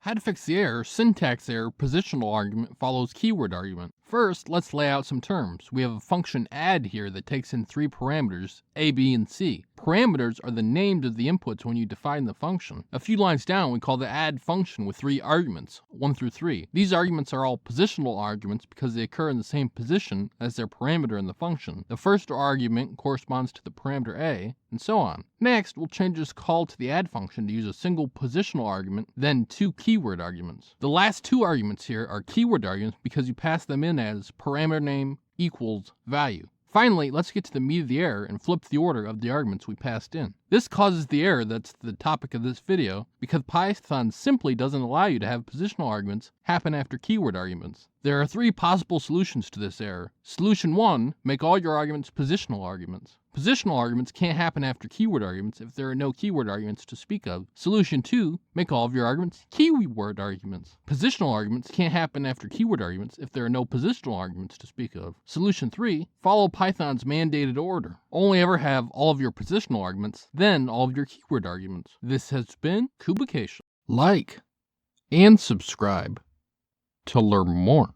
How to fix the error, syntax error, positional argument follows keyword argument. First, let's lay out some terms. We have a function add here that takes in 3 parameters, a, b, and c. Parameters are the names of the inputs when you define the function. A few lines down, we call the add function with 3 arguments, 1 through 3. These arguments are all positional arguments because they occur in the same position as their parameter in the function. The first argument corresponds to the parameter a, and so on. Next, we'll change this call to the add function to use a single positional argument, then 2 keyword arguments. The last 2 arguments here are keyword arguments because you pass them in as parameter name equals value. Finally, let's get to the meat of the error and flip the order of the arguments we passed in. This causes the error that's the topic of this video because Python simply doesn't allow you to have positional arguments happen after keyword arguments. There are 3 possible solutions to this error. Solution 1, make all your arguments positional arguments. Positional arguments can't happen after keyword arguments if there are no keyword arguments to speak of. Solution 2, make all of your arguments keyword arguments. Positional arguments can't happen after keyword arguments if there are no positional arguments to speak of. Solution 3, follow Python's mandated order. Only ever have all of your positional arguments, then all of your keyword arguments. This has been Kubication. Like and subscribe to learn more.